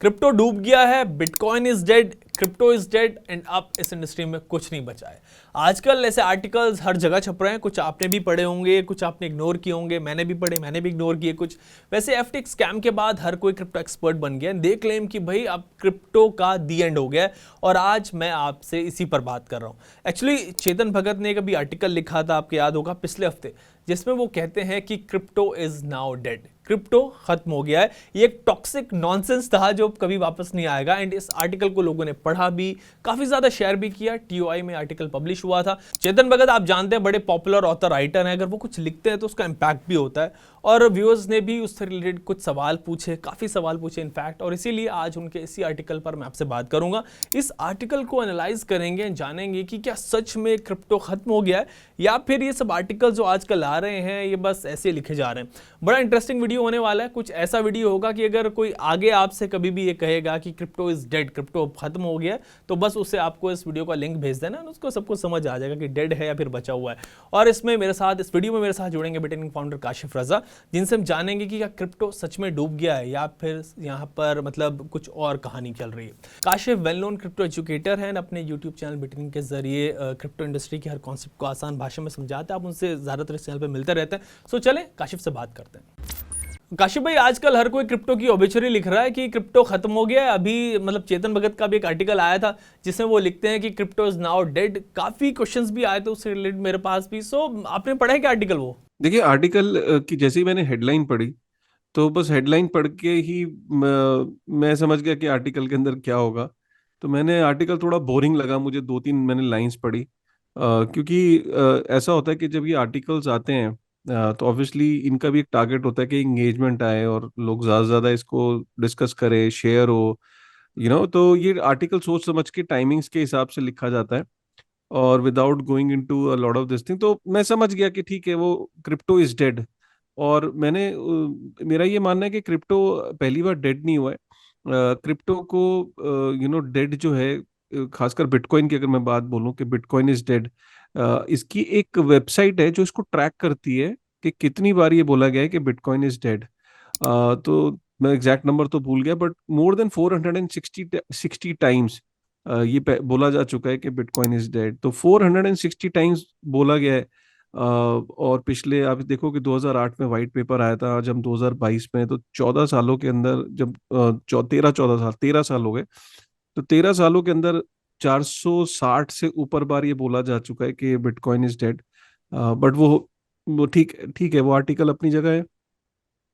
Crypto डूब गया है, bitcoin is dead, crypto is dead and अब इस इंडस्ट्री में कुछ नहीं बचा है। आजकल ऐसे आर्टिकल्स हर जगह छप रहे हैं, कुछ आपने भी पढ़े होंगे, कुछ आपने इग्नोर किए होंगे, मैंने भी पढ़े, मैंने भी इग्नोर किए कुछ। वैसे एफटीएक्स स्कैम के बाद हर कोई क्रिप्टो एक्सपर्ट बन गया, दे क्लेम कि भाई अब क्रिप्टो का दी एंड हो गया है। और आज मैं आपसे इसी पर बात कर रहा हूँ। एक्चुअली चेतन भगत ने कभी आर्टिकल लिखा था, आपको याद होगा, पिछले हफ्ते, जिसमें वो कहते हैं कि crypto is now dead, crypto खत्म हो गया है। ये एक टॉक्सिक नॉनसेंस था जो कभी वापस नहीं आएगा। एंड इस आर्टिकल को लोगों ने पढ़ा भी, काफी ज्यादा शेयर भी किया। टीओआई में आर्टिकल पब्लिश हुआ था। चेतन भगत आप जानते हैं, बड़े पॉपुलर ऑथर राइटर हैं। अगर वो कुछ लिखते हैं तो उसका इंपैक्ट भी होता है। और व्यूअर्स ने भी उससे रिलेटेड कुछ सवाल पूछे, काफी सवाल पूछे इनफैक्ट। और इसीलिए आज उनके इसी आर्टिकल पर मैं आपसे बात करूंगा। इस आर्टिकल को एनालाइज करेंगे, जानेंगे कि क्या सच में क्रिप्टो खत्म हो गया है या फिर ये सब आर्टिकल जो आजकल आ रहे हैं ये बस ऐसे लिखे जा रहे हैं। बड़ा इंटरेस्टिंग वीडियो होने वाला है। कुछ ऐसा वीडियो होगा कि अगर कोई आगे आपसे कभी भी ये कहेगा कि क्रिप्टो इज डेड, क्रिप्टो खत्म हो गया है, तो बस उसे आपको इस वीडियो का लिंक भेज देना, उसको सबको समझ आ जाएगा कि डेड है या फिर बचा हुआ है। और इसमें मेरे साथ, इस वीडियो में मेरे साथ जुड़ेंगे बिटकॉइन फाउंडर काशिफ रजा, जिनसे हम जानेंगे कि क्या क्रिप्टो सच में डूब गया है या फिर यहाँ पर मतलब कुछ और कहानी चल रही है। Kashif well known crypto educator हैं, अपने यूट्यूब चैनल बिटकॉइन के जरिए क्रिप्टो इंडस्ट्री के हर कॉन्सेप्ट को आसान भाषा में समझाते हैं। आप उनसे ज्यादातर इस चैनल पर मिलते रहते हैं। सो चले काशिफ से बात करते हैं। काशिफ भाई, आजकल हर कोई क्रिप्टो की ओबिचुरी लिख रहा है कि क्रिप्टो खत्म हो गया है। अभी मतलब चेतन भगत का भी एक आर्टिकल आया था जिसमें वो लिखते हैं कि क्रिप्टो इज नाउ डेड। काफी क्वेश्चंस भी आए थे उससे रिलेटेड मेरे पास भी। सो आपने पढ़ा है क्या आर्टिकल वो? देखिए आर्टिकल की जैसे ही मैंने हेडलाइन पढ़ी तो बस हेडलाइन पढ़ के ही मैं समझ गया कि आर्टिकल के अंदर क्या होगा। तो मैंने आर्टिकल थोड़ा बोरिंग लगा मुझे, दो तीन मैंने लाइंस पढ़ी। क्योंकि ऐसा होता है कि जब ये आर्टिकल्स आते हैं तो ऑब्वियसली इनका भी एक टारगेट होता है कि एंगेजमेंट आए और लोग ज़्यादा से ज़्यादा इसको डिस्कस करें, शेयर हो। तो ये आर्टिकल सोच समझ के टाइमिंग्स के हिसाब से लिखा जाता है और without going into a lot of this thing. तो मैं समझ गया कि ठीक है, वो क्रिप्टो इज डेड। और मेरा ये मानना है कि क्रिप्टो पहली बार डेड नहीं हुआ है। क्रिप्टो को डेड जो है, खासकर बिटकॉइन की अगर मैं बात बोलूं कि बिटकॉइन इज डेड, इसकी एक वेबसाइट है जो इसको ट्रैक करती है कि कितनी बार ये बोला गया है कि बिटकॉइन इज डेड। तो मैं एग्जैक्ट नंबर तो भूल गया, बट मोर देन 460 टाइम्स ये बोला जा चुका है कि बिटकॉइन इज डेड। तो 460 टाइम्स बोला गया है। और पिछले आप देखो कि 2008 में वाइट पेपर आया था, आज हम 2022 में, तो 14 सालों के अंदर जब 13 साल हो गए। तो 13 सालों के अंदर 460 से ऊपर बार ये बोला जा चुका है कि बिटकॉइन इज डेड। बट वो ठीक ठीक है, वो आर्टिकल अपनी जगह है।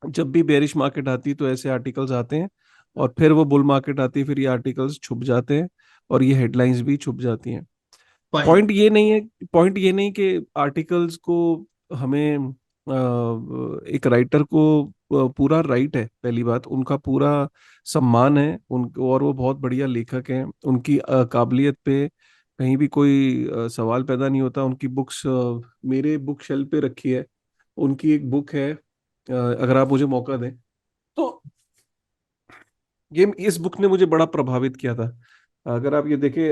जब भी बेरिश मार्केट आती है तो ऐसे आर्टिकल्स आते हैं, और फिर वो बुल मार्केट आती है, फिर ये आर्टिकल्स छुप जाते हैं और ये हेडलाइंस भी छुप जाती हैं। फाइन। पॉइंट ये नहीं है, पॉइंट ये नहीं कि आर्टिकल्स को हमें एक राइटर को पूरा राइट है, पहली बात उनका पूरा सम्मान है उनको, और वो बहुत बढ़िया लेखक हैं। उनकी काबिलियत पे कहीं भी कोई सवाल पैदा नहीं होता। उनकी बुक्स मेरे बुक शेल्फ पे रखी है। उनकी एक बुक है, अगर आप मुझे मौका दें तो, ये इस बुक ने मुझे बड़ा प्रभावित किया था। अगर आप ये देखें,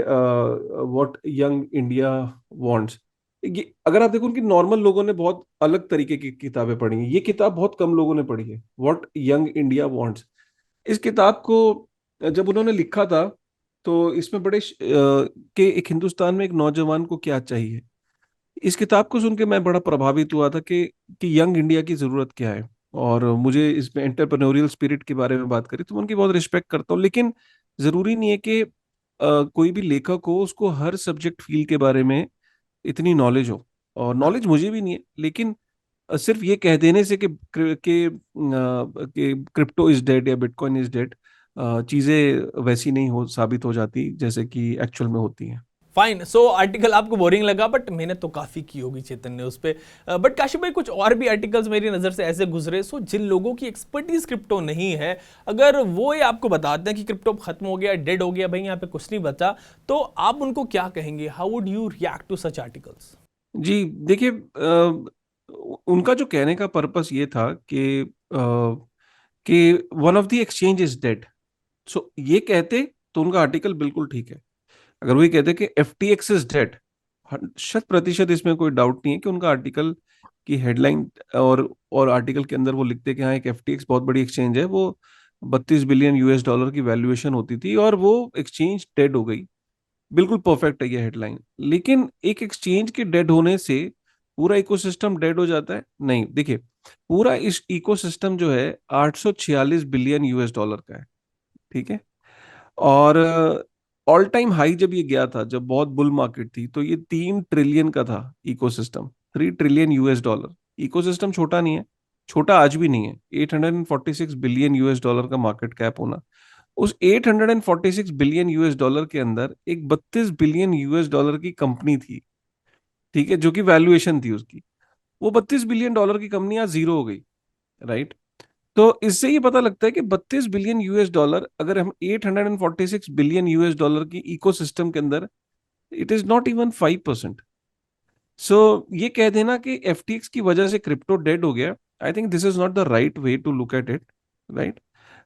व्हाट यंग इंडिया वांट्स, ये अगर आप देखो, उनकी नॉर्मल लोगों ने बहुत अलग तरीके की किताबें पढ़ी हैं, ये किताब बहुत कम लोगों ने पढ़ी है, व्हाट यंग इंडिया वांट्स। इस किताब को जब उन्होंने लिखा था तो इसमें कि एक हिंदुस्तान में एक नौजवान को क्या चाहिए, इस किताब को सुन के मैं बड़ा प्रभावित हुआ था कि यंग इंडिया की जरूरत क्या है। और मुझे इसमें एंटरप्रेन्योरियल स्पिरिट के बारे में बात करी तो मैं उनकी बहुत रिस्पेक्ट करता हूँ। लेकिन जरूरी नहीं है कि कोई भी लेखक हो उसको हर सब्जेक्ट फील्ड के बारे में इतनी नॉलेज हो। और नॉलेज मुझे भी नहीं है, लेकिन सिर्फ ये कह देने से कि क्रिप्टो इज डेड या बिटकॉइन इज डेड, चीजें वैसी नहीं हो साबित हो जाती जैसे कि एक्चुअल में होती हैं। फाइन। सो आर्टिकल आपको बोरिंग लगा, बट मेहनत तो काफी की होगी चेतन ने उस पर। बट काशिफ भाई, कुछ और भी आर्टिकल्स मेरी नजर से ऐसे गुजरे, सो जिन लोगों की एक्सपर्टीज क्रिप्टो नहीं है, अगर वो ये आपको बताते हैं कि क्रिप्टो खत्म हो गया, डेड हो गया, भाई यहाँ पे कुछ नहीं बचा, तो आप उनको क्या कहेंगे? How would you react to such articles? जी देखिए, उनका जो कहने का पर्पस ये था कि one of the exchange is dead. So ये कहते तो उनका आर्टिकल बिल्कुल ठीक है। अगर वो ये कहते कि FTX इज डेड, 100% इसमें कोई डाउट नहीं है कि उनका आर्टिकल की हेडलाइन और आर्टिकल के अंदर वो लिखते कि हाँ एक FTX बहुत बड़ी एक्सचेंज है, वो $32 बिलियन की वैल्यूएशन होती थी, और वो एक्सचेंज डेड हो गई। बिल्कुल परफेक्ट है ये हेडलाइन। लेकिन एक एक्सचेंज के डेड होने से पूरा इकोसिस्टम डेड हो जाता है? नहीं, देखिए, पूरा इस इकोसिस्टम जो है 846 बिलियन का है। ठीक है। और ऑल टाइम हाई जब ये गया था, जब बहुत बुल मार्केट थी, तो ये 3 ट्रिलियन का था इकोसिस्टम। $3 ट्रिलियन। इकोसिस्टम छोटा नहीं है, छोटा आज भी नहीं है। $846 बिलियन का मार्केट कैप होना, उस $846 बिलियन के अंदर एक $32 बिलियन की कंपनी थी, ठीक है, जो कि वैल्यूएशन थी उसकी। वो $32 बिलियन की कंपनी आज जीरो हो गई, राइट। तो इससे ये पता लगता है कि $32 बिलियन, अगर हम $846 बिलियन की इकोसिस्टम के अंदर, इट इज नॉट इवन 5%। सो ये कह देना कि एफटीएक्स की वजह से क्रिप्टो डेड हो गया, I think this is not the right way to look at it. Right,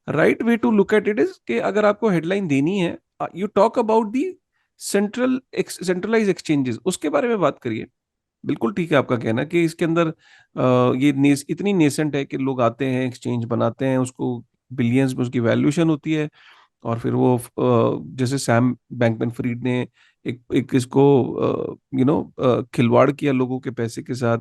right way to look at it is कि अगर आपको हेडलाइन देनी है, you talk about the centralise exchanges, उसके बारे में बात करिए। बिल्कुल ठीक है आपका कहना कि इसके अंदर इतनी नेसेंट है कि लोग आते हैं, एक्सचेंज बनाते हैं, उसको बिलियंस में उसकी वैल्यूएशन होती है, और फिर वो जैसे सैम बैंकमैन फ्रीड ने एक एक इसको खिलवाड़ किया लोगों के पैसे के साथ,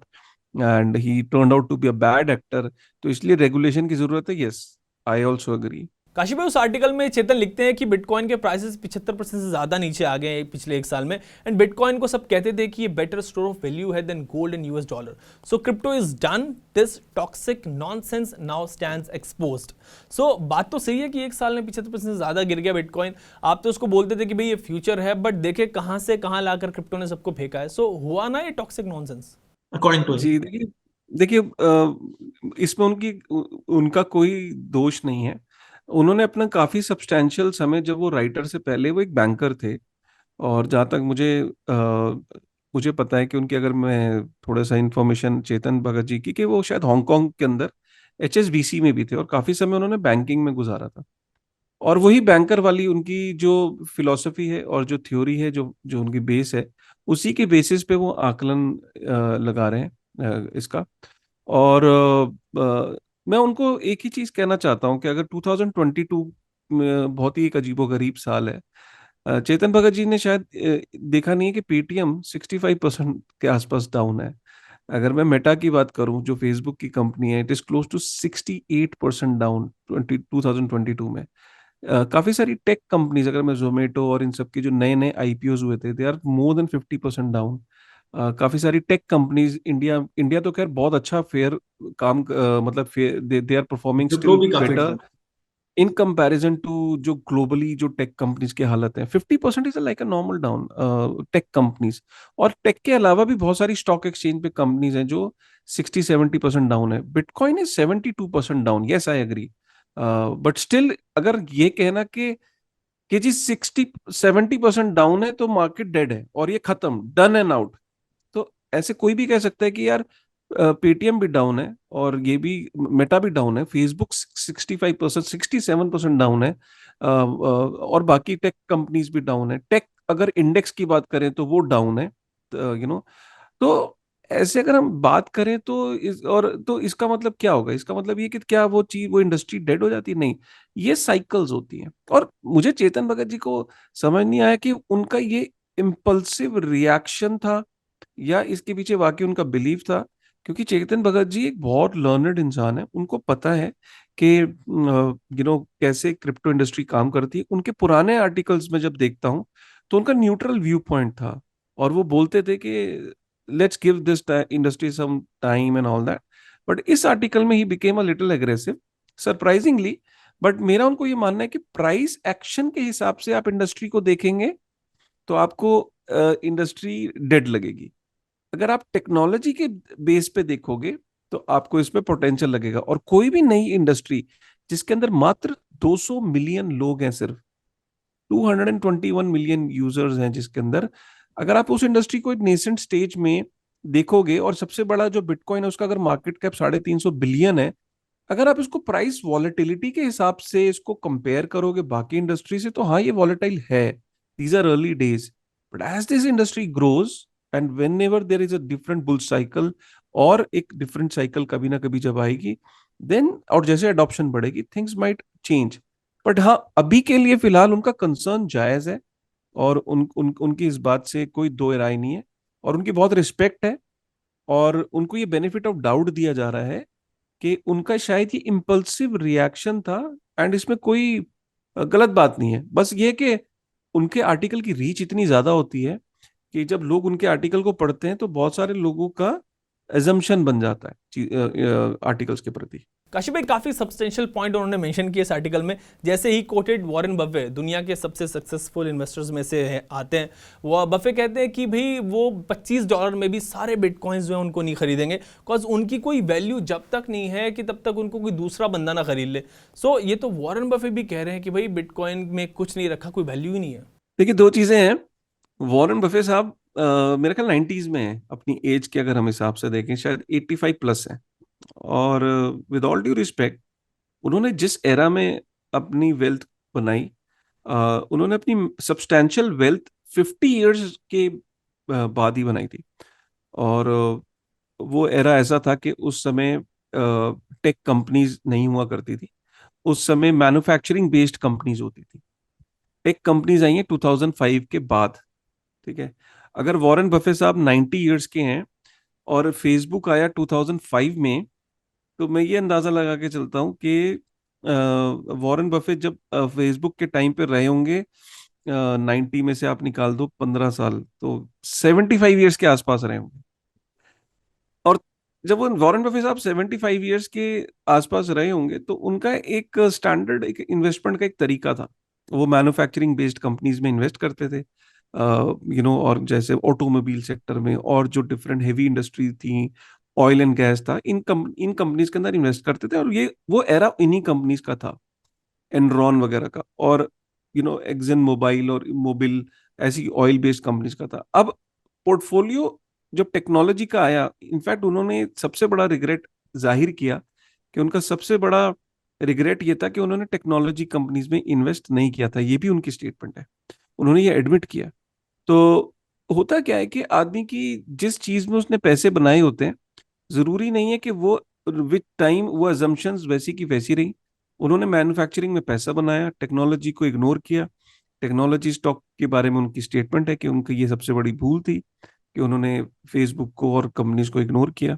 and he turned out to be a bad actor. तो इसलिए रेगुलेशन की जरूरत है। Yes, I also agree. Kashi भाई, उस आर्टिकल में चेतन लिखते हैं कि बिटकॉइन के प्राइसेस 75% से ज्यादा नीचे आ गए हैं पिछले एक साल में, एंड बिटकॉइन को सब कहते थे कि ये बेटर स्टोर ऑफ वैल्यू है than gold and US dollar. So crypto is done, this toxic nonsense now stands exposed. So बात तो सही है कि एक साल में 75% से ज्यादा गिर गया बिटकॉइन। आप तो उसको बोलते थे कि भाई ये फ्यूचर है, बट देखे कहां से कहां लाकर क्रिप्टो ने सबको फेंका है। सो हुआ ना ये टॉक्सिक नॉनसेंस अकॉर्डिंग टू जी, देखिए, देखिए, इसमें उनका कोई दोष नहीं है। उन्होंने अपना काफी सब्सटैंशियल समय, जब वो राइटर से पहले वो एक बैंकर थे, और जहाँ तक मुझे पता है कि उनकी, अगर मैं थोड़ा सा इंफॉर्मेशन चेतन भगत जी की, कि वो शायद हांगकांग के अंदर एचएसबीसी में भी थे, और काफी समय उन्होंने बैंकिंग में गुजारा था। और वही बैंकर वाली उनकी जो फिलॉसफी है और जो थ्योरी है, जो जो उनकी बेस है, उसी के बेसिस पे वो आकलन लगा रहे हैं इसका। और मैं उनको एक ही चीज कहना चाहता हूँ कि अगर 2022 में बहुत ही एक अजीबोगरीब साल है, चेतन भगत जी ने शायद देखा नहीं है कि पेटीएम 65% के आसपास डाउन है। अगर मैं मेटा की बात करूं, जो फेसबुक की कंपनी है, it is close to 68% down 2022 में। काफी सारी टेक कंपनीज, अगर मैं जोमेटो और इन सब की जो नए नए आईपीओज हुए थे, they are more than 50% down. काफी सारी टेक कंपनीज, इंडिया इंडिया तो खैर बहुत अच्छा फेयर काम, मतलब they are performing Wipro still भी काफी better down. In comparison to जो ग्लोबली जो टेक कंपनीज की हालत है। 50% is like a normal down tech companies. और टेक के अलावा भी बहुत सारी स्टॉक एक्सचेंज पे कंपनीज हैं जो 60-70% डाउन है। Bitcoin is 72% down, yes I agree. But still, अगर ये कहना कि जी 60-70% डाउन है तो मार्केट डेड है और ये खत्म, डन एंड आउट, तो ऐसे कोई भी कह सकता है कि यार पेटीएम भी डाउन है, और ये भी, मेटा भी डाउन है, फेसबुक 65%, 67% डाउन है, और बाकी टेक कंपनीज भी डाउन है। टेक अगर इंडेक्स की बात करें तो वो डाउन है, तो ऐसे अगर हम बात करें तो तो इसका मतलब क्या होगा? इसका मतलब ये कि क्या वो चीज, वो इंडस्ट्री डेड हो जाती है? नहीं, ये साइकिल्स होती हैं। और मुझे चेतन भगत जी को समझ नहीं आया कि उनका ये इम्पल्सिव रिएक्शन था या इसके पीछे वाकई उनका बिलीफ था। क्योंकि चेतन भगत जी एक बहुत लर्नड इंसान है, उनको पता है कि कैसे क्रिप्टो इंडस्ट्री काम करती है। उनके पुराने आर्टिकल्स में जब देखता हूँ तो उनका न्यूट्रल व्यू पॉइंट था, और वो बोलते थे कि let's give this industry some time and all that. But इस आर्टिकल में ही became a little aggressive, surprisingly. But मेरा उनको ये मानना है कि प्राइस एक्शन के हिसाब से आप इंडस्ट्री को देखेंगे तो आपको इंडस्ट्री डेड लगेगी। अगर आप टेक्नोलॉजी के बेस पे देखोगे तो आपको इसमें पोटेंशियल लगेगा। और कोई भी नई इंडस्ट्री जिसके अंदर मात्र 200 मिलियन लोग हैं, सिर्फ 221 मिलियन यूजर्स हैं जिसके अंदर, अगर आप उस इंडस्ट्री को एक नेसेंट स्टेज में देखोगे, और सबसे बड़ा जो बिटकॉइन है उसका अगर मार्केट कैप 350 बिलियन है, अगर आप इसको प्राइस वॉलेटिलिटी के हिसाब से इसको कंपेयर करोगे बाकी इंडस्ट्री से, तो हाँ, ये वॉलेटाइल है। These are early days, but as this industry grows and whenever there is a different bull cycle, और एक डिफरेंट साइकिल कभी ना कभी जब आएगी, देन और जैसे अडॉप्शन बढ़ेगी थिंग्स माइट चेंज। बट हाँ, अभी के लिए फिलहाल उनका कंसर्न जायज है, और उनकी इस बात से कोई दो राय नहीं है, और उनकी बहुत रिस्पेक्ट है। और उनको ये बेनिफिट ऑफ डाउट दिया जा रहा है कि उनका शायद ये इम्पल्सिव रिएक्शन था, एंड इसमें कोई गलत बात नहीं है। बस ये कि उनके आर्टिकल की रीच इतनी ज्यादा होती है कि जब लोग उनके आर्टिकल को पढ़ते हैं तो बहुत सारे लोगों का एजम्पशन बन जाता है आर्टिकल्स के प्रति। काशिफ भाई, काफी सब्सटेंशियल पॉइंट उन्होंने मेंशन किए इस आर्टिकल में। जैसे ही कोटेड वॉरेन बफे, दुनिया के सबसे सक्सेसफुल इन्वेस्टर्स में से आते हैं। वो बफे कहते हैं कि भाई वो $25 में भी सारे बिटकॉइंस जो है उनको नहीं खरीदेंगे, बिकॉज उनकी कोई वैल्यू जब तक नहीं है कि तब तक उनको कोई दूसरा बंदा ना खरीद ले। सो ये तो वॉरेन बफे भी कह रहे हैं कि भाई बिटकॉइन में कुछ नहीं रखा, कोई वैल्यू ही नहीं है। देखिए, दो चीजें हैं। वॉरेन बफे साहब मेरे ख्याल 90s में हैं, अपनी एज के अगर हम हिसाब से देखें शायद 85 प्लस हैं। और विद ऑल ड्यू रिस्पेक्ट, उन्होंने जिस एरा में अपनी वेल्थ बनाई, उन्होंने अपनी सब्सटैंशियल वेल्थ 50 इयर्स के बाद ही बनाई थी। और वो एरा ऐसा था कि उस समय टेक कंपनीज नहीं हुआ करती थी। उस समय मैन्युफैक्चरिंग बेस्ड कंपनीज होती थी। टेक कंपनीज आई हैं 2005 के बाद। ठीक है। अगर वॉरेन बफे साहब 90 इयर्स के हैं और फेसबुक आया 2005 में, तो मैं ये अंदाजा लगा के चलता हूँ कि वॉरेन बफेट जब फेसबुक के टाइम पे रहे होंगे, 90 में से आप निकाल दो 15 साल, तो 75 इयर्स के आसपास रहे होंगे। और जब वो वॉरेन बफे साहब 75 इयर्स के आसपास रहे होंगे तो उनका एक स्टैंडर्ड एक इन्वेस्टमेंट का एक तरीका था। वो मैन्युफैक्चरिंग बेस्ड कंपनीज में इन्वेस्ट करते थे, और जैसे ऑटोमोबाइल सेक्टर में, और जो डिफरेंट हेवी इंडस्ट्री थी, ऑयल एंड गैस था, इन कंपनीज के अंदर इन्वेस्ट करते थे। और ये वो एरा इन्हीं कंपनीज का था, एनरॉन वगैरह का, और एक्सन मोबाइल और मोबिल, ऐसी ऑयल बेस्ड कंपनीज का था। अब पोर्टफोलियो जब टेक्नोलॉजी का आया, इनफैक्ट उन्होंने सबसे बड़ा रिग्रेट जाहिर किया कि उनका सबसे बड़ा रिग्रेट ये था कि उन्होंने टेक्नोलॉजी कंपनीज में इन्वेस्ट नहीं किया था। ये भी उनकी स्टेटमेंट है, उन्होंने ये एडमिट किया। तो होता क्या है कि आदमी की जिस चीज में उसने पैसे बनाए होते हैं, जरूरी नहीं है कि वो विद टाइम वो अजम्पशंस वैसी की वैसी रही। उन्होंने मैन्युफैक्चरिंग में पैसा बनाया, टेक्नोलॉजी को इग्नोर किया। टेक्नोलॉजी स्टॉक के बारे में उनकी स्टेटमेंट है कि उनकी ये सबसे बड़ी भूल थी कि उन्होंने फेसबुक को और कंपनीज को इग्नोर किया।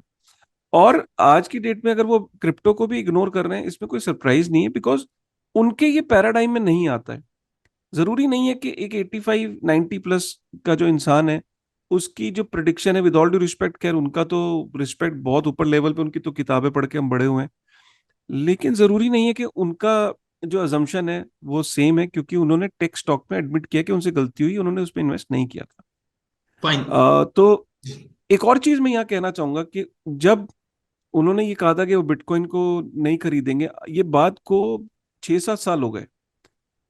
और आज की डेट में अगर वो क्रिप्टो को भी इग्नोर कर रहे हैं, इसमें कोई सरप्राइज नहीं है, बिकॉज उनके ये पैराडाइम में नहीं आता है। जरूरी नहीं है कि एक 85 90 प्लस का जो इंसान है, उसकी जो प्रिडिक्शन है, विद ऑल ड्यू रिस्पेक्ट, खैर उनका तो रिस्पेक्ट बहुत ऊपर लेवल पे, उनकी तो किताबें पढ़ के हम बड़े हुए हैं, लेकिन जरूरी नहीं है कि उनका जो अजम्पशन है वो सेम है, क्योंकि उन्होंने टेक स्टॉक में एडमिट किया कि उनसे गलती हुई, उन्होंने उसमें इन्वेस्ट नहीं किया था। फाइन। तो एक और चीज मैं यहाँ कहना चाहूंगा कि जब उन्होंने ये कहा था कि वो बिटकॉइन को नहीं खरीदेंगे, ये बात को 6-7 साल हो गए।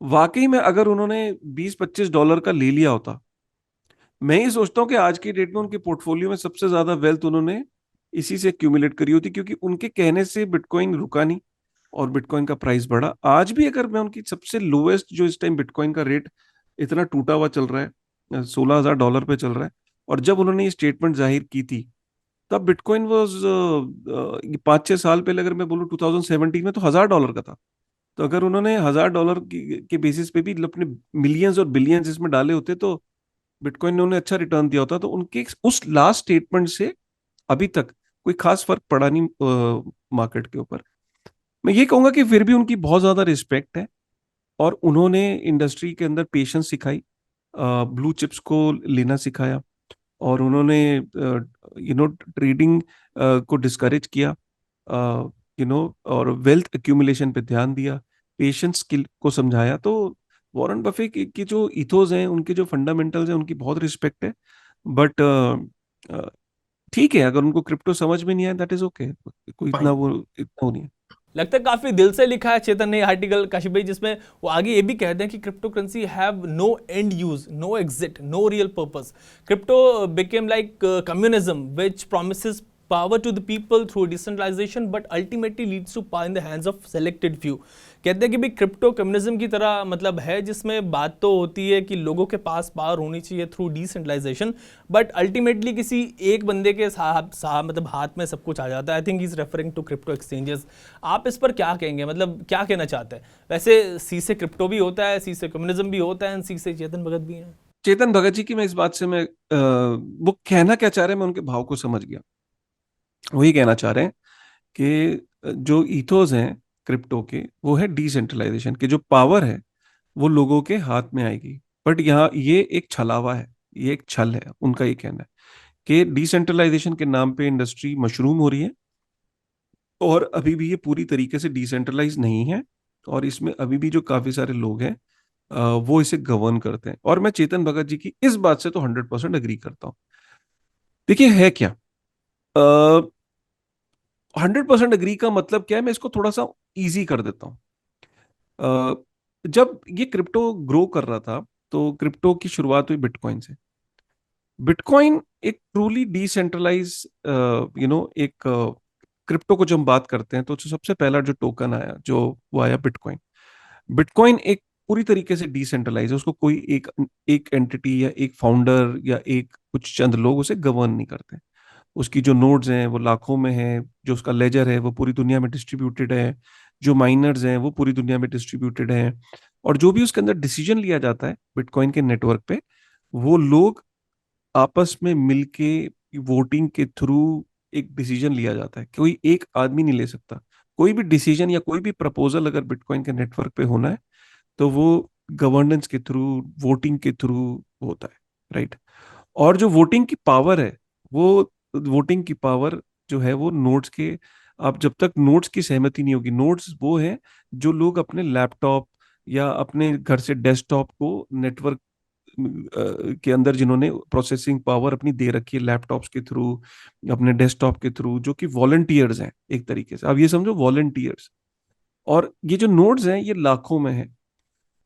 वाकई में अगर उन्होंने $20-25 का ले लिया होता, मैं ये सोचता हूँ कि आज की डेट में उनके पोर्टफोलियो में सबसे ज्यादा वेल्थ उन्होंने इसी से एक्यूमुलेट करी होती, क्योंकि उनके कहने से बिटकॉइन रुका नहीं और बिटकॉइन का प्राइस बढ़ा। आज भी अगर मैं उनकी सबसे लोवेस्ट, जो इस टाइम बिटकॉइन का रेट इतना टूटा हुआ चल रहा है, $16,000 पे चल रहा है, और जब उन्होंने ये स्टेटमेंट जाहिर की थी, तब बिटकॉइन वॉज 5-6 साल पहले, अगर मैं बोलूँ 2017 में, तो $1,000 का था। तो अगर उन्होंने $1,000 के बेसिस पे भी अपने मिलियंस और बिलियंस इसमें डाले होते, तो बिटकॉइन ने उन्हें अच्छा रिटर्न दिया होता। तो उनके उस लास्ट स्टेटमेंट से अभी तक कोई खास फर्क पड़ा नहीं मार्केट के ऊपर। मैं ये कहूंगा कि फिर भी उनकी बहुत ज्यादा रिस्पेक्ट है, और उन्होंने इंडस्ट्री के अंदर पेशेंस सिखाई, ब्लू चिप्स को लेना सिखाया, और उन्होंने ट्रेडिंग को डिस्करेज किया, और वेल्थ एक्यूमुलेशन पे ध्यान दिया, पेशेंस स्किल को समझाया। तो वॉरेन बफे की जो इथोस हैं, उनके जो फंडामेंटल्स हैं, उनकी बहुत रिस्पेक्ट है। बट ठीक है, अगर उनको क्रिप्टो समझ में नहीं आया, दैट इज ओके, कोई इतना वो नहीं है। लगता है काफी दिल से लिखा है चेतन ने ये आर्टिकल, काशिफ भाई, जिसमें वो आगे ये भी कहते हैं कि crypto currency have no end use, no exit, no real purpose. Crypto became like communism which promises power to the people through decentralization but ultimately leads to power in the hands of selected few। कहते हैं कि भी crypto communism की तरह मतलब है, जिसमें बात तो होती है कि लोगों के पास पावर होनी चाहिए थ्रू डिसेंट्रलाइजेशन, बट अल्टीमेटली किसी एक बंदे के मतलब हाथ में सब कुछ आ जाता है। I think is referring to crypto exchanges. आप इस पर क्या कहेंगे, मतलब क्या कहना चाहते हैं? वैसे सी से क्रिप्टो भी होता है, सी से कम्युनिज्म भी होता है, सी से चेतन भगत भी हैं। चेतन भगत जी की मैं इस बात से मैं वो कहना क्या चाह रहे हैं, मैं उनके भाव को समझ गया। वही कहना चाह रहे हैं कि जो ईथोस हैं क्रिप्टो के, वो है डिसेंट्रलाइजेशन, के जो पावर है वो लोगों के हाथ में आएगी। बट यहाँ ये एक छलावा है, ये एक छल है। उनका ये कहना है कि डिसेंट्रलाइजेशन के नाम पे इंडस्ट्री मशरूम हो रही है, और अभी भी ये पूरी तरीके से डिसेंट्रलाइज नहीं है, और इसमें अभी भी जो काफी सारे लोग हैं वो इसे गवर्न करते हैं। और मैं चेतन भगत जी की इस बात से तो 100% अग्री करता हूँ। देखिए है क्या, 100% अग्री का मतलब क्या है, मैं इसको थोड़ा सा इजी कर देता हूँ। अ, जब ये क्रिप्टो ग्रो कर रहा था, तो क्रिप्टो की शुरुआत हुई बिटकॉइन से। बिटकॉइन एक ट्रूली डिसेंट्रलाइज एक क्रिप्टो को जब हम बात करते हैं तो सबसे पहला जो टोकन आया, जो वो आया बिटकॉइन। बिटकॉइन एक पूरी तरीके से डिसेंट्रलाइज है, उसको कोई एक एक एंटिटी या एक फाउंडर या एक कुछ चंद लोग उसे गवर्न नहीं करते। उसकी जो नोड्स हैं वो लाखों में है, जो उसका लेजर है वो पूरी दुनिया में डिस्ट्रीब्यूटेड है, जो माइनर्स हैं वो पूरी दुनिया में डिस्ट्रीब्यूटेड हैं, और जो भी उसके अंदर डिसीजन लिया जाता है बिटकॉइन के नेटवर्क पे, वो लोग आपस में मिलके वोटिंग के थ्रू एक डिसीजन लिया जाता है। कोई एक आदमी नहीं ले सकता। कोई भी डिसीजन या कोई भी प्रपोजल अगर बिटकॉइन के नेटवर्क पे होना है, तो वो गवर्नेंस के थ्रू, वोटिंग के थ्रू होता है, राइट। और जो वोटिंग की पावर है, वो वोटिंग की पावर जो है वो नोट्स के, आप जब तक नोट्स की सहमति नहीं होगी, नोट्स वो है जो लोग अपने लैपटॉप या अपने घर से डेस्कटॉप को नेटवर्क के अंदर जिन्होंने प्रोसेसिंग पावर अपनी दे रखी है लैपटॉप्स के थ्रू, अपने डेस्कटॉप के थ्रू, जो कि वॉलंटियर्स हैं एक तरीके से, अब ये समझो वॉलंटियर्स। और ये जो नोड्स हैं ये लाखों में है,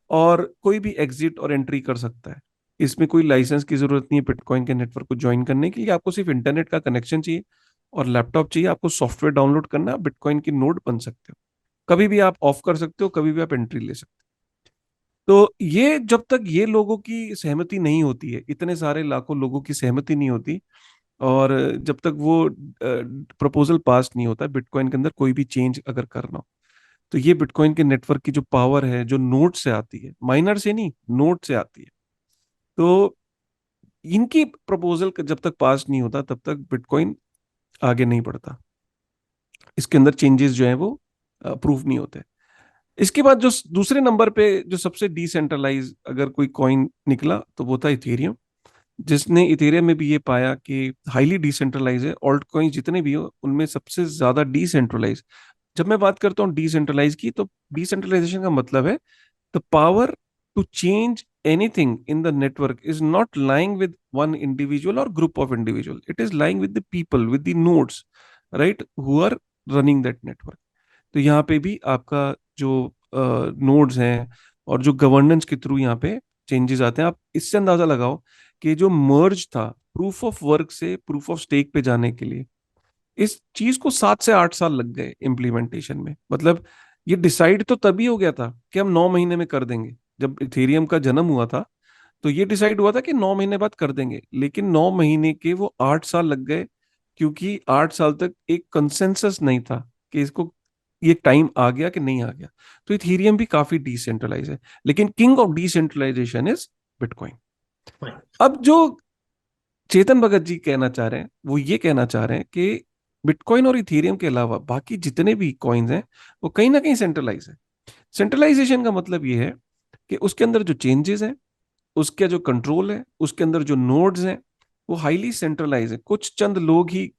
और कोई भी एग्जिट और एंट्री कर सकता है। इसमें कोई लाइसेंस की जरूरत नहीं है बिटकॉइन के नेटवर्क को ज्वाइन करने के लिए। आपको सिर्फ इंटरनेट का कनेक्शन चाहिए और लैपटॉप चाहिए, आपको सॉफ्टवेयर डाउनलोड करना है, बिटकॉइन की नोड बन सकते हो। कभी भी आप ऑफ कर सकते हो, कभी भी आप एंट्री ले सकते हो। तो ये जब तक ये लोगों की सहमति नहीं होती है, इतने सारे लाखों लोगों की सहमति नहीं होती, और जब तक वो प्रपोजल पास नहीं होता बिटकॉइन के अंदर कोई भी चेंज अगर करना हो, तो ये बिटकॉइन के नेटवर्क की जो पावर है, जो नोट से आती है, माइनर से नहीं, नोट से आती है। तो इनकी प्रपोजल जब तक पास नहीं होता तब तक बिटकॉइन आगे नहीं बढ़ता। इसके अंदर चेंजेस जो है वो अप्रूव नहीं होते। इसके बाद जो दूसरे नंबर पे जो सबसे डिसेंट्रलाइज अगर कोई कॉइन निकला, तो वो था इथेरियम। जिसने इथेरियम में भी ये पाया कि हाईली डिसेंट्रलाइज है, ऑल्ट कॉइन जितने भी हो उनमें सबसे ज्यादा डिसेंट्रलाइज। जब मैं बात करता हूँ डिसेंट्रलाइज की, तो डिसेंट्रलाइजेशन का मतलब है the power to change anything in the network is not lying with one individual or group of individual. It is lying with the people, with the nodes, right, who are running that network. तो यहाँ पे भी आपका जो nodes हैं और जो governance के थ्रू यहाँ पे चेंजेस आते हैं। आप इससे अंदाजा लगाओ कि जो मर्ज था प्रूफ ऑफ वर्क से प्रूफ ऑफ स्टेक पे जाने के लिए, इस चीज को 7 से 8 साल लग गए इम्प्लीमेंटेशन में। मतलब ये डिसाइड तो तभी हो गया था कि हम 9 महीने में कर देंगे। जब इथेरियम का जन्म हुआ था, तो ये डिसाइड हुआ था कि 9 महीने बाद कर देंगे, लेकिन 9 महीने के वो 8 साल लग गए, क्योंकि 8 साल तक एक कंसेंसस नहीं था कि इसको ये टाइम आ गया कि नहीं आ गया। तो इथेरियम भी काफी डिसेंट्रलाइज है, लेकिन king of decentralization is bitcoin. अब जो चेतन भगत जी कहना चाह रहे हैं, वो ये कहना चाह रहे हैं कि बिटकॉइन और इथेरियम के अलावा बाकी जितने भी कॉइन्स हैं वो कहीं ना कहीं सेंट्रलाइज है। सेंट्रलाइजेशन का मतलब ये है कि उसके अंदर जो चेंजेस हैं, उसका जो कंट्रोल है, उसके अंदर जो नोड्स हैं, वो हाईली सेंट्रलाइज है। कुछ चंद लोग ही,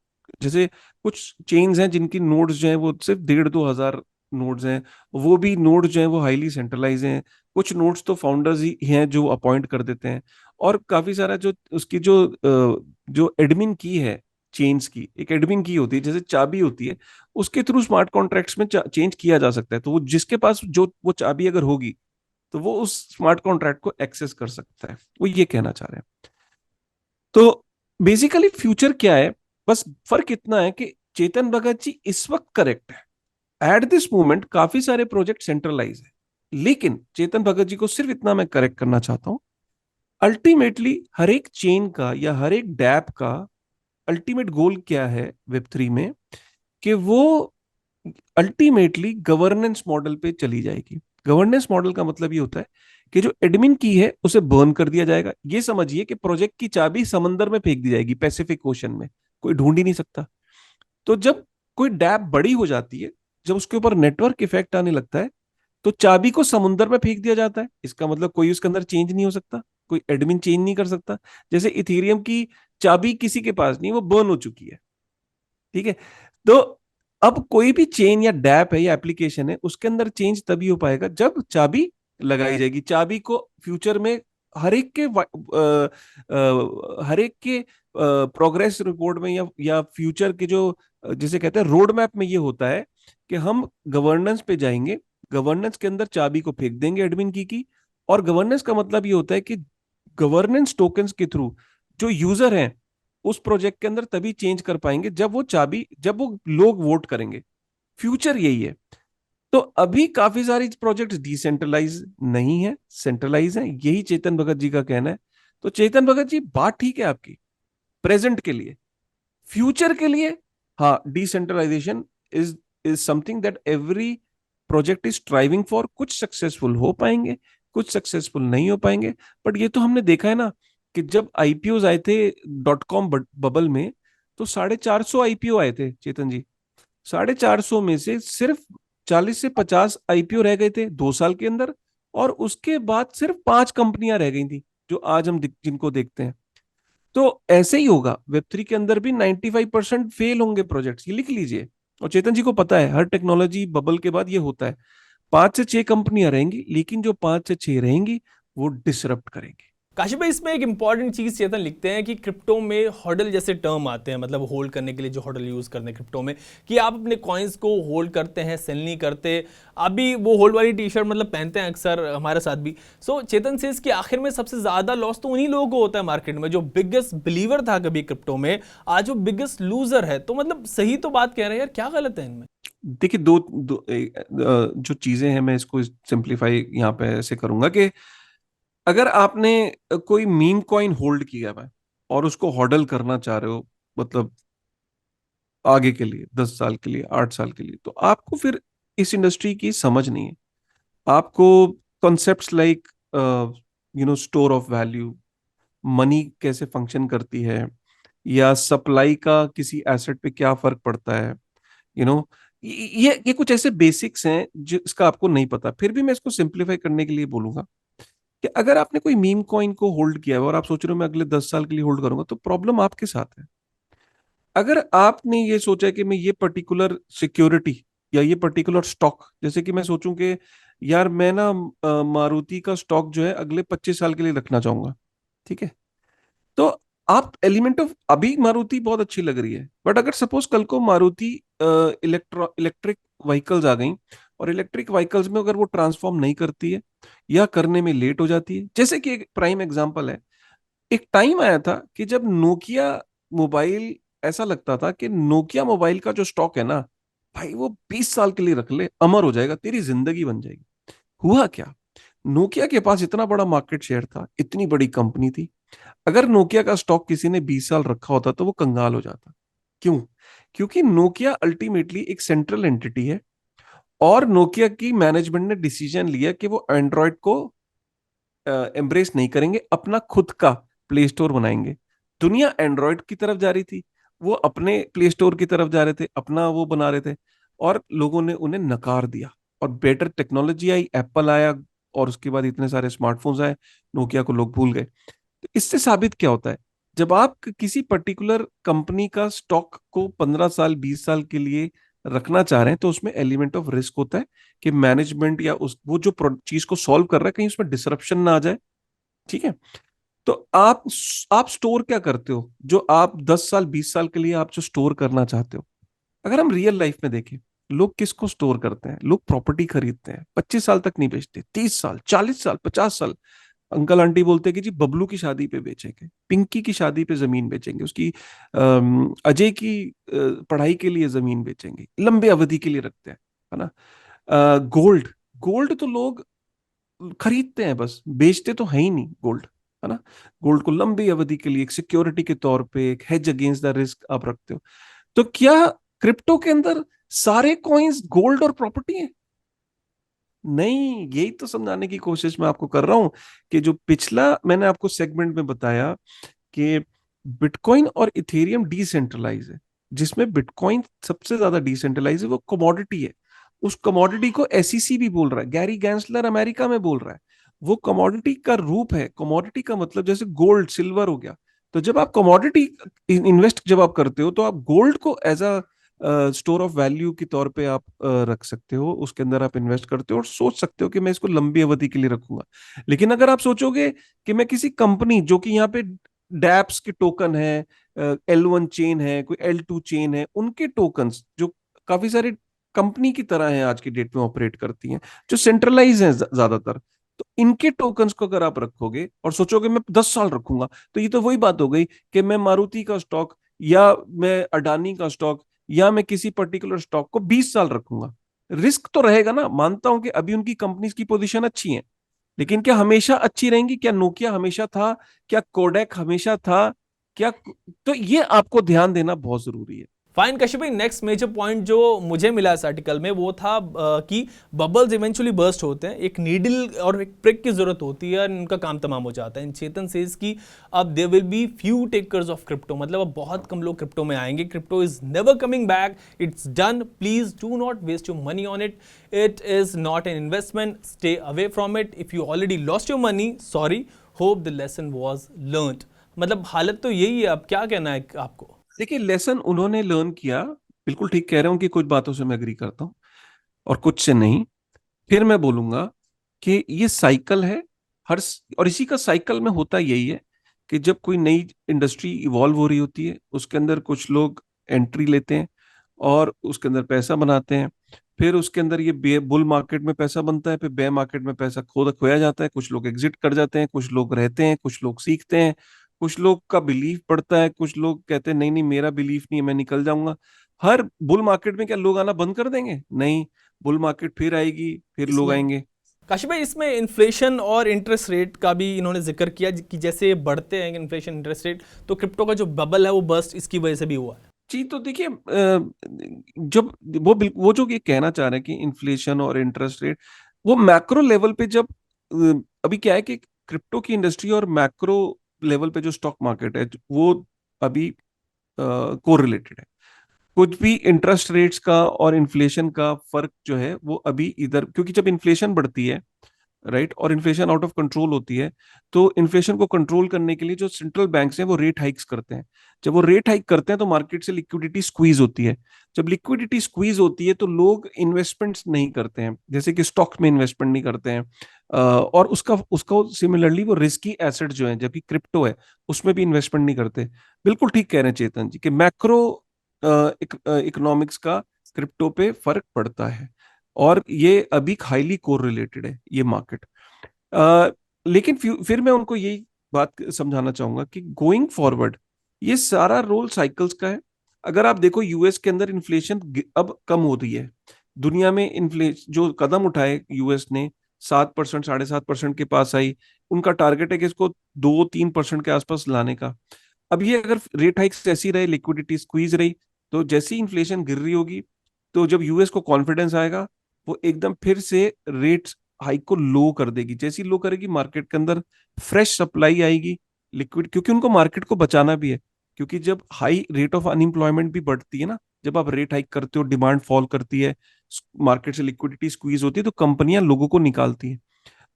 जैसे कुछ चेन्स हैं जिनकी नोड्स जो हैं वो सिर्फ 1,500-2,000 नोड्स हैं, वो भी नोड्स जो हैं वो हाईली सेंट्रलाइज हैं। कुछ नोड्स तो फाउंडर्स ही हैं जो अपॉइंट कर देते हैं। और काफी सारा जो उसकी जो एडमिन की है, चेन्स की एक एडमिन की होती है, जैसे चाबी होती है, उसके थ्रू स्मार्ट कॉन्ट्रैक्ट्स में चेंज किया जा सकता है। तो वो जिसके पास जो वो चाबी अगर होगी, तो वो उस स्मार्ट कॉन्ट्रैक्ट को एक्सेस कर सकता है। वो ये कहना चाह रहे हैं। तो बेसिकली फ्यूचर क्या है, बस फर्क इतना है कि चेतन भगत जी इस वक्त करेक्ट है, एट दिस मोमेंट काफी सारे प्रोजेक्ट सेंट्रलाइज है, लेकिन चेतन भगत जी को सिर्फ इतना मैं करेक्ट करना चाहता हूं, अल्टीमेटली हर एक चेन का या हर एक डैप का अल्टीमेट गोल क्या है वेब थ्री में, कि वो अल्टीमेटली गवर्नेंस मॉडल पे चली जाएगी। गवर्नेंस मॉडल का मतलब ये होता है कि जो एडमिन की है उसे बर्न कर दिया जाएगा। ये समझिए कि प्रोजेक्ट की चाबी समंदर में फेंक दी जाएगी, पैसिफिक ओशन में, कोई ढूंढ ही नहीं सकता। तो जब कोई डैप बड़ी हो जाती है, जब उसके ऊपर नेटवर्क इफेक्ट आने लगता है, तो चाबी को समुंदर में फेंक दिया जाता है। इसका मतलब कोई उसके अंदर चेंज नहीं हो सकता, कोई एडमिन चेंज नहीं कर सकता। जैसे इथेरियम की चाबी किसी के पास नहीं, वो बर्न हो चुकी है, ठीक है। तो अब कोई भी चेन या डैप है या एप्लीकेशन है, उसके अंदर चेंज तभी हो पाएगा जब चाबी लगाई जाएगी। चाबी को फ्यूचर में हर एक के हर एक के प्रोग्रेस रिपोर्ट में या फ्यूचर के जो जिसे कहते हैं रोड मैप में ये होता है कि हम गवर्नेंस पे जाएंगे, गवर्नेंस के अंदर चाबी को फेंक देंगे एडमिन की। और गवर्नेंस का मतलब ये होता है कि गवर्नेंस टोकन्स के थ्रू जो यूजर हैं उस प्रोजेक्ट के अंदर तभी चेंज कर पाएंगे जब वो चाबी, जब वो लोग वोट करेंगे। फ्यूचर यही है। तो अभी काफी सारी प्रोजेक्ट्स डिसेंट्रलाइज नहीं है, सेंट्रलाइज है, यही चेतन भगत जी का कहना है। तो चेतन भगत जी, बात ठीक है आपकी प्रेजेंट के लिए। फ्यूचर के लिए, हाँ, decentralization is is something that every project is striving for. कुछ सक्सेसफुल हो पाएंगे, कुछ सक्सेसफुल नहीं हो पाएंगे। बट ये तो हमने देखा है ना कि जब आईपीओ आए थे .com बबल में, तो 450 आईपीओ आए थे चेतन जी। 450 में से सिर्फ 40 से 50 आईपीओ रह गए थे 2 साल के अंदर, और उसके बाद सिर्फ 5 कंपनियां रह गई थी जो आज हम जिनको देखते हैं। तो ऐसे ही होगा वेब थ्री के अंदर भी, 95% फेल होंगे प्रोजेक्ट्स, ये लिख लीजिए। और चेतन जी को पता है हर टेक्नोलॉजी बबल के बाद ये होता है, 5 से 6 कंपनियां रहेंगी, लेकिन जो 5 से 6 रहेंगी वो डिसरप्ट करेंगी। काशिफ भाई, इसमें एक इंपॉर्टेंट चीज चेतन लिखते हैं कि क्रिप्टो में हॉडल जैसे टर्म आते हैं, मतलब होल्ड करने के लिए जो हॉडल यूज करते हैं क्रिप्टो में, कि आप अपने कॉइन्स को होल्ड करते हैं, सेल नहीं करते। अभी वो होल्ड वाली टी शर्ट मतलब पहनते हैं अक्सर, हमारे साथ भी। सो चेतन सेज कि आखिर में सबसे ज्यादा लॉस तो उन्हीं लोगों को होता है मार्केट में। जो बिगेस्ट बिलीवर था कभी क्रिप्टो में, आज वो बिगेस्ट लूजर है। तो मतलब सही तो बात कह रहे हैं यार, क्या गलत है इनमें? देखिए, जो चीजें हैं, मैं इसको सिंप्लीफाई यहाँ पे ऐसे करूंगा कि अगर आपने कोई मीम कॉइन होल्ड किया है और उसको हॉडल करना चाह रहे हो, मतलब आगे के लिए 10 साल के लिए, 8 साल के लिए, तो आपको फिर इस इंडस्ट्री की समझ नहीं है। आपको concepts like store of value, money कैसे फंक्शन करती है, या सप्लाई का किसी एसेट पे क्या फर्क पड़ता है, यू नो ये कुछ ऐसे बेसिक्स हैं जिसका आपको नहीं पता। फिर भी मैं इसको सिंप्लीफाई करने के लिए बोलूंगा कि अगर आपने कोई मीम कॉइन को होल्ड किया है और आप सोच रहे हो मैं अगले 10 साल के लिए होल्ड करूंगा, तो प्रॉब्लम आपके साथ है। अगर आपने ये सोचा कि मैं ये पर्टिकुलर सिक्योरिटी या ये पर्टिकुलर स्टॉक, जैसे कि मैं सोचूं कि यार मैं ना मारुति का स्टॉक जो है अगले 25 साल के लिए रखना चाहूंगा, ठीक है। तो आप एलिमेंट ऑफ, अभी मारुति बहुत अच्छी लग रही है, बट अगर सपोज कल को मारुति इलेक्ट्रिक व्हीकल्स आ गई, और इलेक्ट्रिक व्हीकल्स में अगर वो ट्रांसफॉर्म नहीं करती है या करने में लेट हो जाती है, जैसे कि एक प्राइम एग्जांपल है, एक टाइम आया था कि जब नोकिया मोबाइल, ऐसा लगता था कि नोकिया मोबाइल का जो स्टॉक है ना भाई, वो 20 साल के लिए रख ले, अमर हो जाएगा, तेरी जिंदगी बन जाएगी। हुआ क्या? नोकिया के पास इतना बड़ा मार्केट शेयर था, इतनी बड़ी कंपनी थी। अगर नोकिया का स्टॉक किसी ने 20 साल रखा होता तो वो कंगाल हो जाता। क्यों? क्योंकि नोकिया अल्टीमेटली एक सेंट्रल एंटिटी है, और नोकिया की मैनेजमेंट ने डिसीजन लिया कि वो एंड्रॉयड को एम्ब्रेस नहीं करेंगे, अपना खुद का प्ले स्टोर बनाएंगे। दुनिया एंड्रॉयड की तरफ जा रही थी, वो अपने प्ले स्टोर की तरफ जा रहे थे, अपना वो बना रहे थे, और लोगों ने उन्हें नकार दिया। और बेटर टेक्नोलॉजी आई, एप्पल आया, और उसके बाद इतने सारे स्मार्टफोन्स आए, नोकिया को लोग भूल गए। तो इससे साबित क्या होता है? जब आप किसी पर्टिकुलर कंपनी का स्टॉक को 15 साल 20 साल के लिए रखना चाह रहे हैं, तो उसमें एलिमेंट ऑफ रिस्क होता है कि मैनेजमेंट या उस वो जो चीज को सॉल्व कर रहा है, कहीं उसमें डिसरप्शन ना आ जाए, ठीक है। तो आप स्टोर क्या करते हो, जो आप 10 साल 20 साल के लिए आप जो स्टोर करना चाहते हो? अगर हम रियल लाइफ में देखें, लोग किसको स्टोर करते हैं? लोग प्रॉपर्टी खरीदते हैं, 25 साल तक नहीं बेचते, 30 साल, 40 साल, 50 साल। अंकल आंटी बोलते हैं कि जी बबलू की शादी पे बेचेंगे, पिंकी की शादी पे जमीन बेचेंगे, उसकी अजय की पढ़ाई के लिए जमीन बेचेंगे, लंबे अवधि के लिए रखते हैं। है ना। गोल्ड, गोल्ड तो लोग खरीदते हैं, बस बेचते तो है ही नहीं गोल्ड, है ना। गोल्ड को लंबी अवधि के लिए एक सिक्योरिटी के तौर पे, एक हेज अगेंस्ट द रिस्क आप रखते हो। तो क्या क्रिप्टो के अंदर सारे कॉइन्स गोल्ड और प्रॉपर्टी है? नहीं, यही तो समझाने की कोशिश मैं आपको कर रहा हूं कि जो पिछला मैंने आपको सेगमेंट में बताया कि बिटकॉइन और इथेरियम डिसेंट्रलाइज है, जिसमें बिटकॉइन सबसे ज्यादा डिसेंट्रलाइज है, वो कमोडिटी है। उस कमोडिटी को एसईसी भी बोल रहा है, गैरी गैंसलर अमेरिका में बोल रहा है। वो कमोडिटी का रूप है। कमोडिटी का मतलब जैसे गोल्ड सिल्वर हो गया। तो जब आप कमोडिटी इन्वेस्ट जब आप करते हो, तो आप गोल्ड को as a store of value के तौर पे आप रख सकते हो, उसके अंदर आप इन्वेस्ट करते हो और सोच सकते हो कि मैं इसको लंबी अवधि के लिए रखूंगा। लेकिन अगर आप सोचोगे कि मैं किसी कंपनी जो कि यहाँ पे डैप्स के टोकन है, L1 चेन है, कोई L2 चेन है, उनके टोकन्स जो काफी सारे कंपनी की तरह हैं आज की डेट में ऑपरेट करती हैं, जो सेंट्रलाइज हैं ज्यादातर, तो इनके टोकन्स को अगर आप रखोगे और सोचोगे मैं 10 साल रखूंगा, तो ये तो वही बात हो गई कि मैं मारुति का स्टॉक, या मैं अडानी का स्टॉक, या मैं किसी पर्टिकुलर स्टॉक को 20 साल रखूंगा। रिस्क तो रहेगा ना, मानता हूं कि अभी उनकी कंपनीज की पोजीशन अच्छी है, लेकिन क्या हमेशा अच्छी रहेंगी? क्या नोकिया हमेशा था? क्या कोडेक हमेशा था? क्या? तो ये आपको ध्यान देना बहुत जरूरी है। फाइन कश्यप भाई, नेक्स्ट मेजर पॉइंट जो मुझे मिला इस आर्टिकल में वो था कि बबल्स इवेंचुअली बर्स्ट होते हैं, एक नीडल और एक प्रिक की जरूरत होती है और इनका काम तमाम हो जाता है। चेतन सेज कि अब there will be few takers of crypto, मतलब अब बहुत कम लोग क्रिप्टो में आएंगे। Crypto is never coming back, it's done, please do not waste your money on it, it is not an investment, stay away from it, if you already lost your money, sorry, hope the lesson was learned. मतलब हालत तो यही है, अब क्या कहना है आपको? देखिए, लेसन उन्होंने लर्न किया, बिल्कुल ठीक कह रहे हूँ कि कुछ बातों से मैं एग्री करता हूँ और कुछ से नहीं। फिर मैं बोलूंगा कि ये साइकिल है। और इसी का साइकिल में होता यही है कि जब कोई नई इंडस्ट्री इवॉल्व हो रही होती है, उसके अंदर कुछ लोग एंट्री लेते हैं और उसके अंदर पैसा बनाते हैं। फिर उसके अंदर ये बुल मार्केट में पैसा बनता है, फिर बे मार्केट में पैसा खोया जाता है। कुछ लोग एग्जिट कर जाते हैं, कुछ लोग रहते हैं, कुछ लोग सीखते हैं, कुछ लोग का बिलीफ पड़ता है, कुछ लोग कहते हैं नहीं नहीं मेरा बिलीफ नहीं है, मैं निकल जाऊंगा। हर बुल मार्केट में क्या लोग आना बंद कर देंगे? नहीं, बुल मार्केट फिर आएगी, फिर लोग इसमें आएंगे। काशी भाई, इसमें इन्फ्लेशन और इंटरेस्ट रेट का भी इन्होंने जिक्र किया कि जैसे बढ़ते हैं इन्फ्लेशन इंटरेस्ट रेट, तो क्रिप्टो का जो बबल है वो बस्ट इसकी वजह से भी हुआ है। जी, तो देखिए, जब वो जो ये कहना चाह रहे हैं कि इन्फ्लेशन और इंटरेस्ट रेट, वो मैक्रो लेवल पे जब अभी क्या है कि क्रिप्टो की इंडस्ट्री और मैक्रो लेवल पे जो स्टॉक मार्केट है वो अभी कोरिलेटेड है। कुछ भी इंटरेस्ट रेट्स का और इन्फ्लेशन का फर्क जो है वो अभी इधर, क्योंकि जब इन्फ्लेशन बढ़ती है, राइट, और इन्फ्लेशन आउट ऑफ कंट्रोल होती है, तो इन्फ्लेशन को कंट्रोल करने के लिए जो सेंट्रल बैंक्स हैं वो रेट हाइक्स करते हैं। जब वो रेट हाइक करते हैं तो मार्केट से लिक्विडिटी स्क्वीज होती है। जब लिक्विडिटी स्क्वीज होती है तो लोग इन्वेस्टमेंट्स नहीं करते हैं, जैसे कि स्टॉक में इन्वेस्टमेंट नहीं करते हैं। और उसका उसका सिमिलरली वो रिस्की एसेट जो है, जबकि क्रिप्टो है, उसमें भी इन्वेस्टमेंट नहीं करते। बिल्कुल ठीक कह रहे हैं चेतन जी कि मैक्रो इकोनॉमिक्स का क्रिप्टो पे फर्क पड़ता है, और ये अभी हाईली कोरिलेटेड है ये मार्केट। लेकिन फिर मैं उनको यही बात समझाना चाहूंगा कि गोइंग फॉरवर्ड ये सारा रोल साइकिल्स का है। अगर आप देखो यूएस के अंदर इन्फ्लेशन अब कम हो रही है। दुनिया में इन्फ्लेशन जो कदम उठाए यूएस ने, 7%, 7.5% के पास आई। उनका टारगेट है कि इसको 2-3% के आसपास लाने का। अब ये अगर रेट हाइक्स ऐसी रहे, लिक्विडिटी स्क्वीज रही, तो जैसी इन्फ्लेशन गिर रही होगी, तो जब यूएस को कॉन्फिडेंस आएगा, वो एकदम फिर से रेट हाइक को लो कर देगी। जैसी लो करेगी, मार्केट के अंदर फ्रेश सप्लाई आएगी लिक्विड, क्योंकि उनको मार्केट को बचाना भी है। क्योंकि जब हाई रेट ऑफ अनएम्प्लॉयमेंट भी बढ़ती है ना, जब आप रेट हाइक करते हो, डिमांड फॉल करती है, मार्केट से लिक्विडिटी स्क्वीज होती है, तो कंपनियां लोगों को निकालती हैं।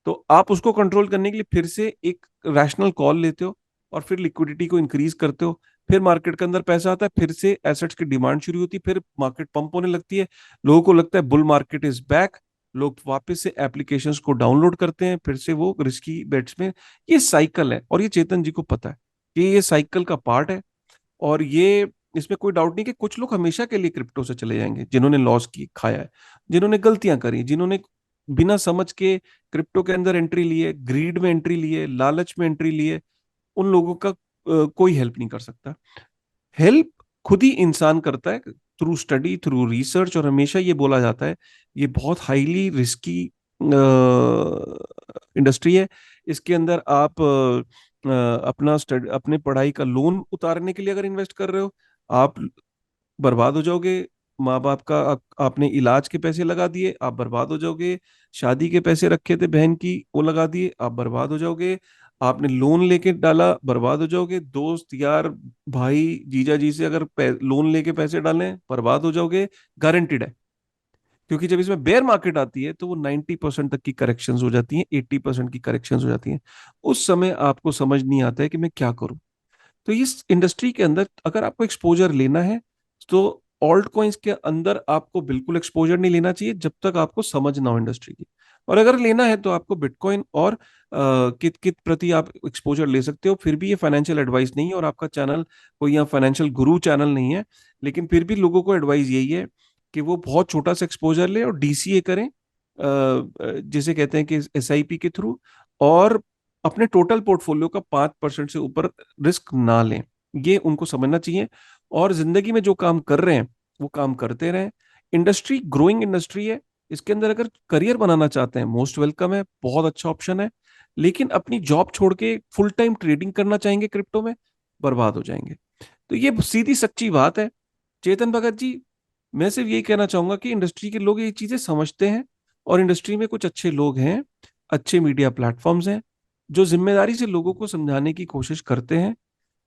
तो आप उसको कंट्रोल करने के लिए फिर से एक रैशनल कॉल लेते हो और फिर लिक्विडिटी को इंक्रीज करते हो। फिर मार्केट के अंदर पैसा आता है, फिर से एसेट्स की डिमांड शुरू होती है, फिर मार्केट पंप होने लगती है। लोगों को लगता है बुल मार्केट इज बैक, लोग वापस से एप्लीकेशंस को डाउनलोड करते हैं, फिर से वो रिस्की बेट्स में। ये साइकिल है, और ये चेतन जी को पता है कि ये साइकिल का पार्ट है। और ये, इसमें कोई डाउट नहीं कि कुछ लोग हमेशा के लिए क्रिप्टो से चले जाएंगे, जिन्होंने लॉस की खाया है, जिन्होंने गलतियां करी, जिन्होंने बिना समझ के क्रिप्टो के अंदर एंट्री लिए, ग्रीड में एंट्री लिए, लालच में एंट्री लिए। उन लोगों का कोई हेल्प नहीं कर सकता। हेल्प खुद ही इंसान करता है। थ्रू स्टडी, थ्रू रिसर्च, और हमेशा ये बोला जाता है ये बहुत हाईली रिस्की इंडस्ट्री है। इसके अंदर आप अपने पढ़ाई का लोन उतारने के लिए अगर इन्वेस्ट कर रहे हो, आप बर्बाद हो जाओगे। माँ बाप का आपने इलाज के पैसे लगा दिए, आप बर्बाद हो जाओगे। शादी के पैसे रखे थे बहन की, वो लगा दिए, आप बर्बाद हो जाओगे। आपने लोन लेके डाला, बर्बाद हो जाओगे। दोस्त यार भाई जीजा जी से अगर लोन लेके पैसे डालें, बर्बाद हो जाओगे, गारंटेड है। क्योंकि जब इसमें बेयर मार्केट आती है तो वो 90% तक की करेक्शंस हो जाती हैं, 80% की करेक्शंस हो जाती हैं। उस समय आपको समझ नहीं आता है कि मैं क्या करूं। तो इस इंडस्ट्री के अंदर अगर आपको एक्सपोजर लेना है तो ऑल्ट कॉइन्स के अंदर आपको बिल्कुल एक्सपोजर नहीं लेना चाहिए जब तक आपको समझ ना हो इंडस्ट्री की। और अगर लेना है तो आपको बिटकॉइन और कित कित प्रति आप एक्सपोजर ले सकते हो। फिर भी ये फाइनेंशियल एडवाइस नहीं है और आपका चैनल कोई यहाँ फाइनेंशियल गुरु चैनल नहीं है। लेकिन फिर भी लोगों को एडवाइस यही है कि वो बहुत छोटा सा एक्सपोजर ले और डीसीए करें, जिसे कहते हैं कि एसआईपी के थ्रू, और अपने टोटल पोर्टफोलियो का 5% से ऊपर रिस्क ना लें। ये उनको समझना चाहिए। और जिंदगी में जो काम कर रहे हैं वो काम करते रहें। इंडस्ट्री ग्रोइंग इंडस्ट्री है, इसके अंदर अगर करियर बनाना चाहते हैं मोस्ट वेलकम है, बहुत अच्छा ऑप्शन है। लेकिन अपनी जॉब छोड़ के फुल टाइम ट्रेडिंग करना चाहेंगे क्रिप्टो में, बर्बाद हो जाएंगे। तो ये सीधी सच्ची बात है। चेतन भगत जी, मैं सिर्फ यही कहना चाहूंगा कि इंडस्ट्री के लोग ये चीजें समझते हैं, और इंडस्ट्री में कुछ अच्छे लोग हैं, अच्छे मीडिया प्लेटफॉर्म्स हैं जो जिम्मेदारी से लोगों को समझाने की कोशिश करते हैं।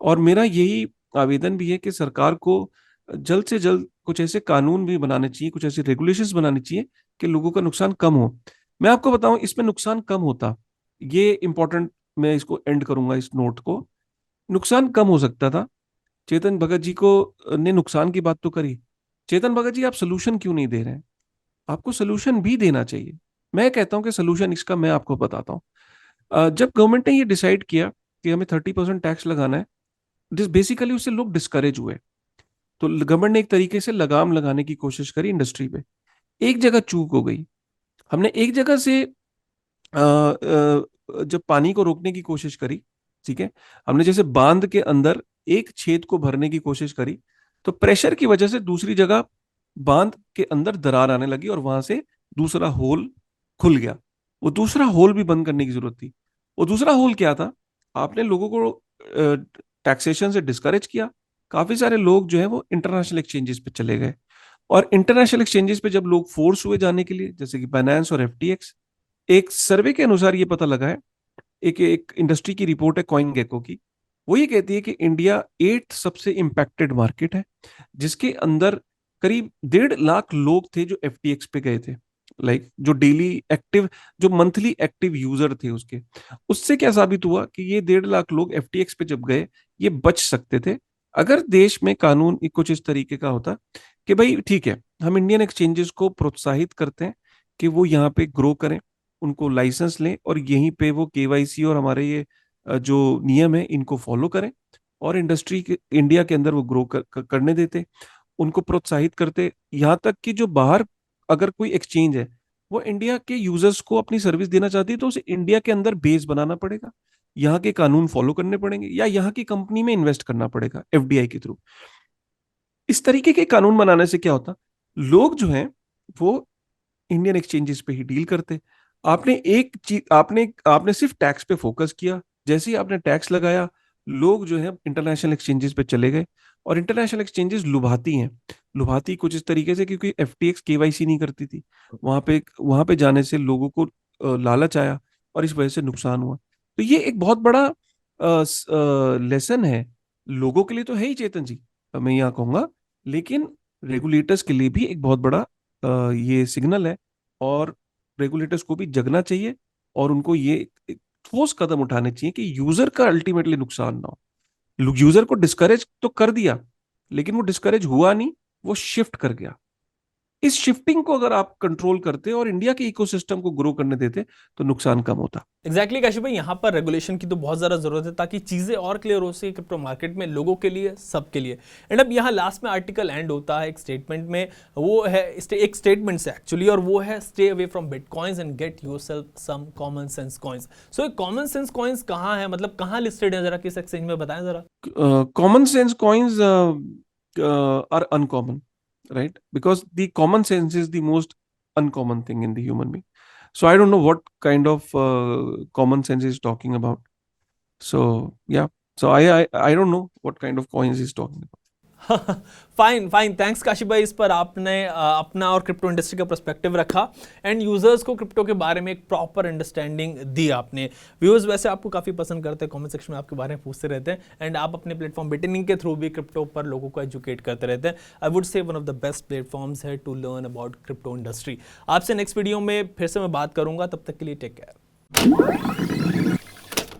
और मेरा यही आवेदन भी है कि सरकार को जल्द से जल्द कुछ ऐसे कानून भी बनाने चाहिए, कुछ ऐसे रेगुलेशंस बनाने चाहिए कि लोगों का नुकसान कम हो। मैं आपको बताऊं इसमें नुकसान कम होता, ये इंपॉर्टेंट, मैं इसको एंड करूंगा इस नोट को। नुकसान कम हो सकता था। चेतन भगत जी को ने नुकसान की बात तो करी। चेतन भगत जी, आप सोल्यूशन क्यों नहीं दे रहे हैं? आपको सोल्यूशन भी देना चाहिए। मैं कहता हूं कि सोल्यूशन इसका मैं आपको बताता हूं। जब गवर्नमेंट ने ये डिसाइड किया कि हमें 30% टैक्स लगाना है, बेसिकली उससे लोग डिस्करेज हुए। तो गवर्नमेंट ने एक तरीके से लगाम लगाने की कोशिश करी इंडस्ट्री पे। एक जगह चूक हो गई। हमने एक जगह से जब पानी को रोकने की कोशिश करी, ठीक है, हमने जैसे बांध के अंदर एक छेद को भरने की कोशिश करी, तो प्रेशर की वजह से दूसरी जगह बांध के अंदर दरार आने लगी और वहां से दूसरा होल खुल गया। वो दूसरा होल भी बंद करने की जरूरत थी। वो दूसरा होल क्या था? आपने लोगों को टैक्सेशन से डिस्करेज किया। काफी सारे लोग जो है वो इंटरनेशनल एक्सचेंजेस पे चले गए। और इंटरनेशनल एक्सचेंजेस पे जब लोग फोर्स हुए जाने के लिए, जैसे कि बाइनेंस और एफटीएक्स, एक सर्वे के अनुसार ये पता लगा है, एक एक इंडस्ट्री की रिपोर्ट है कॉइन गेको की, वो ये कहती है कि इंडिया 8th सबसे इम्पैक्टेड मार्केट है, जिसके अंदर करीब 1.5 लाख लोग थे जो एफटीएक्स पे गए थे। लाइक जो डेली एक्टिव, जो मंथली एक्टिव यूजर थे उसके। उससे क्या साबित हुआ कि ये 1.5 लाख लोग एफटीएक्स पे जब गए, ये बच सकते थे अगर देश में कानून कुछ इस तरीके का होता कि भाई ठीक है, हम इंडियन एक्सचेंजेस को प्रोत्साहित करते हैं कि वो यहाँ पे ग्रो करें, उनको लाइसेंस लें और यहीं पे वो केवाईसी और हमारे ये जो नियम है इनको फॉलो करें, और इंडस्ट्री के इंडिया के अंदर वो ग्रो करने देते, उनको प्रोत्साहित करते। यहाँ तक कि जो बाहर अगर कोई एक्सचेंज है वो इंडिया के यूजर्स को अपनी सर्विस देना चाहती है, तो उसे इंडिया के अंदर बेस बनाना पड़ेगा, यहाँ के कानून फॉलो करने पड़ेंगे, या यहाँ की कंपनी में इन्वेस्ट करना पड़ेगा एफडीआई के थ्रू। इस तरीके के कानून बनाने से क्या होता, लोग जो हैं वो इंडियन एक्सचेंजेस पे ही डील करते। आपने एक चीज, आपने आपने सिर्फ टैक्स पे फोकस किया। जैसे ही आपने टैक्स लगाया, लोग जो है इंटरनेशनल एक्सचेंजेस पे चले गए। और इंटरनेशनल एक्सचेंजेस लुभाती हैं, लुभाती कुछ इस तरीके से, क्योंकि एफटीएक्स केवाईसी नहीं करती थी। वहां पे जाने से लोगों को लालच आया और इस वजह से नुकसान हुआ। तो ये एक बहुत बड़ा लेसन है लोगों के लिए, तो है ही चेतन जी, मैं यहाँ कहूंगा। लेकिन रेगुलेटर्स के लिए भी एक बहुत बड़ा ये सिग्नल है। और रेगुलेटर्स को भी जगना चाहिए और उनको ये एक ठोस कदम उठाने चाहिए कि यूजर का अल्टीमेटली नुकसान ना हो। यूजर को डिस्करेज तो कर दिया, लेकिन वो डिस्करेज हुआ नहीं, वो शिफ्ट कर गया। इस शिफ्टिंग को अगर आप कंट्रोल करते और इंडिया के इकोसिस्टम को ग्रो करने देते तो नुकसान कम होता। एग्जैक्टली काशिफ भाई, यहाँ पर रेगुलेशन की तो बहुत ज़्यादा ज़रूरत है ताकि चीज़ें और क्लियर हो सके क्रिप्टो मार्केट में, लोगों के लिए, सबके लिए। एंड अब यहाँ लास्ट में आर्टिकल एंड होता है एक स्टेटमेंट में, वो है एक स्टेटमेंट से एक्चुअली, और वो है stay away from bitcoins and get yourself some common sense coins. So common sense coins कहाँ है, मतलब कहाँ लिस्टेड है, जरा किस एक्सचेंज में बताएं जरा। Common sense coins are uncommon. right? Because the common sense is the most uncommon thing in the human being. So I don't know what kind of common sense he's talking about. So yeah, so I don't know what kind of coins he's talking about. Fine fine, thanks Kashi भाई, इस पर आपने अपना और crypto industry का perspective रखा and users को crypto के बारे में एक प्रॉपर अंडरस्टैंडिंग दी आपने. व्यूअर्स वैसे आपको काफ़ी पसंद करते हैं, कमेंट सेक्शन में आपके बारे में पूछते रहते हैं एंड आप अपने प्लेटफॉर्म बिटनिंग के थ्रू भी क्रिप्टो पर लोगों को एजुकेट करते रहते हैं. I would say one of the best platforms है to learn about crypto industry. आपसे नेक्स्ट वीडियो में फिर से मैं बात करूंगा, तब तक के लिए टेक केयर.